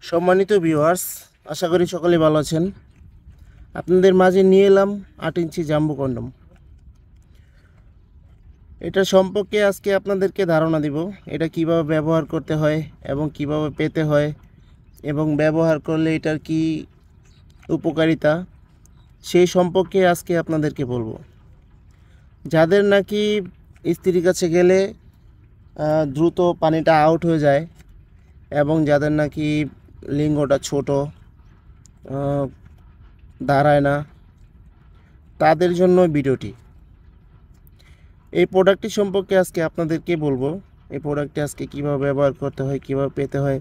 সম্মানিত ভিউয়ার্স, আশা করি সকলে ভালো আছেন। আপনাদের মাঝে নিয়ে এলাম 8 ইঞ্চি জাম্বো কন্ডম। এটা সম্পর্কে আজকে আপনাদেরকে ধারণা দিব, এটা কিভাবে ব্যবহার করতে হয় এবং কিভাবে পেতে হয় এবং ব্যবহার করলে এটার কি উপকারিতা সেই সম্পর্কে আজকে আপনাদেরকে বলবো। যাদের নাকি স্ত্রীর কাছে গেলে দ্রুত পানিটা আউট হয়ে যায় এবং যাদের নাকি লিঙ্গটা ছোট, দাঁড়ায় না, তাদের জন্য ভিডিওটি। এই প্রোডাক্টটি সম্পর্কে আজকে আপনাদেরকে বলবো। এই প্রোডাক্টটি আজকে কীভাবে ব্যবহার করতে হয়, কীভাবে পেতে হয়,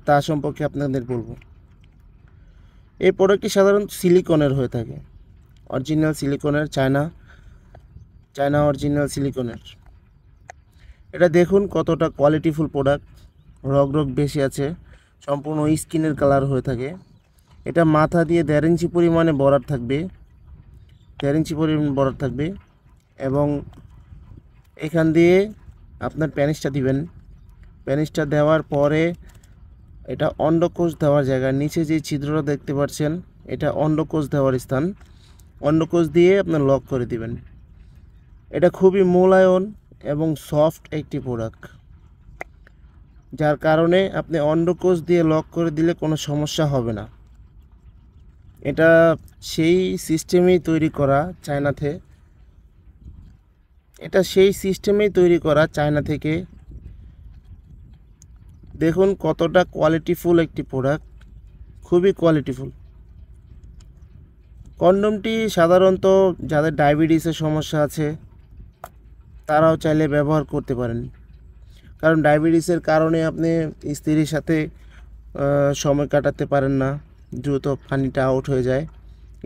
তা সম্পর্কে আপনাদের বলবো। এই প্রোডাক্টটি সাধারণত সিলিকনের হয়ে থাকে, অরিজিনাল সিলিকনের, চায়না অরিজিনাল সিলিকনের। এটা দেখুন কতটা কোয়ালিটিফুল প্রোডাক্ট, রগ বেশি আছে, সম্পূর্ণ স্কিনের কালার হয়ে থাকে। এটা মাথা দিয়ে 1.5 ইঞ্চি পরিমাণে বরাদ থাকবে, 1.5 ইঞ্চি পরিমাণ বরাদ থাকবে এবং এখান দিয়ে আপনার প্যানিসটা দিবেন। প্যানিসটা দেওয়ার পরে এটা অন্ডকোষ দেওয়ার জায়গা, নিচে যে ছিদ্রটা দেখতে পাচ্ছেন এটা অন্ডকোষ দেওয়ার স্থান। অন্ডকোষ দিয়ে আপনার লক করে দিবেন। এটা খুবই মোলায়ম এবং সফট একটি প্রোডাক্ট, যার কারণে আপনি অন্ডকোষ দিয়ে লক করে দিলে কোনো সমস্যা হবে না। এটা সেই সিস্টেমেই তৈরি করা চায়নাতে, এটা সেই সিস্টেমেই তৈরি করা চায়না থেকে। দেখুন কতটা কোয়ালিটিফুল একটি প্রোডাক্ট, খুবই কোয়ালিটিফুল। কন্ডমটি সাধারণত যাদের ডায়াবেটিসের সমস্যা আছে তারাও চাইলে ব্যবহার করতে পারেন, কারণ ডায়াবেটিসের কারণে আপনি স্ত্রীর সাথে সময় কাটাতে পারেন না, দ্রুত পানিটা আউট হয়ে যায়।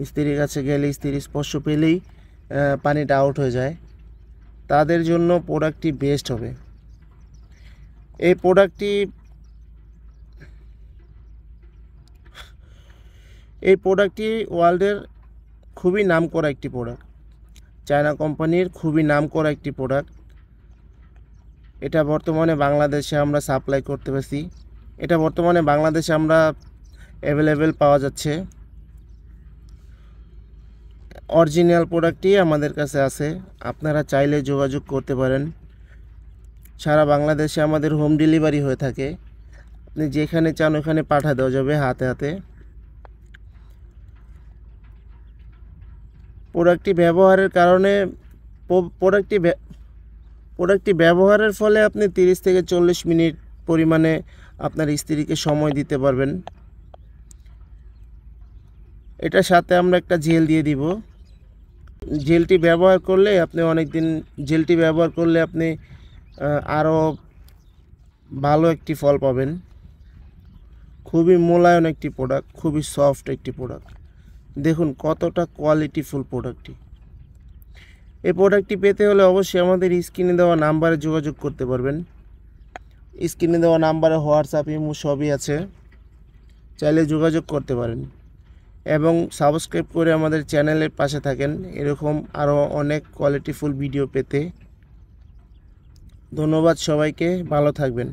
স্ত্রীর কাছে গেলে স্ত্রীর স্পর্শ পেলেই পানিটা আউট হয়ে যায়। তাদের জন্য প্রোডাক্টটি বেস্ট হবে। এই প্রোডাক্টটি ওয়ার্ল্ডের খুবই নামকরা একটি প্রোডাক্ট, চায়না কোম্পানির খুবই নামকরা একটি প্রোডাক্ট। এটা বর্তমানে বাংলাদেশে আমরা সাপ্লাই করতে পারছি, এটা বর্তমানে বাংলাদেশে আমরা অ্যাভেলেবেল পাওয়া যাচ্ছে। অরিজিনাল প্রোডাক্টটি আমাদের কাছে আছে, আপনারা চাইলে যোগাযোগ করতে পারেন। সারা বাংলাদেশে আমাদের হোম ডেলিভারি হয়ে থাকে, আপনি যেখানে চান ওখানে পাঠা দেওয়া যাবে হাতে হাতে। প্রোডাক্টটি ব্যবহারের কারণে প্রোডাক্টটি ব্যবহারের ফলে আপনি 30 থেকে 40 মিনিট পরিমাণে আপনার স্ত্রীকে সময় দিতে পারবেন। এটার সাথে আমরা একটা জেল দিয়ে দিব। জেলটি ব্যবহার করলে আপনি আরও ভালো একটি ফল পাবেন। খুবই মোলায়েম একটি প্রোডাক্ট, খুবই সফট একটি প্রোডাক্ট। দেখুন কতটা কোয়ালিটিফুল প্রোডাক্টটি। এই প্রোডাক্টটি পেতে হলে অবশ্যই আমাদের স্ক্রিনে দেওয়া নাম্বারে যোগাযোগ করতে পারবেন। স্ক্রিনে দেওয়া নাম্বারে হোয়াটসঅ্যাপ, ইমো সবই আছে, চাইলে যোগাযোগ করতে পারেন এবং সাবস্ক্রাইব করে আমাদের চ্যানেলের পাশে থাকেন এরকম আরও অনেক কোয়ালিটিফুল ভিডিও পেতে। ধন্যবাদ সবাইকে, ভালো থাকবেন।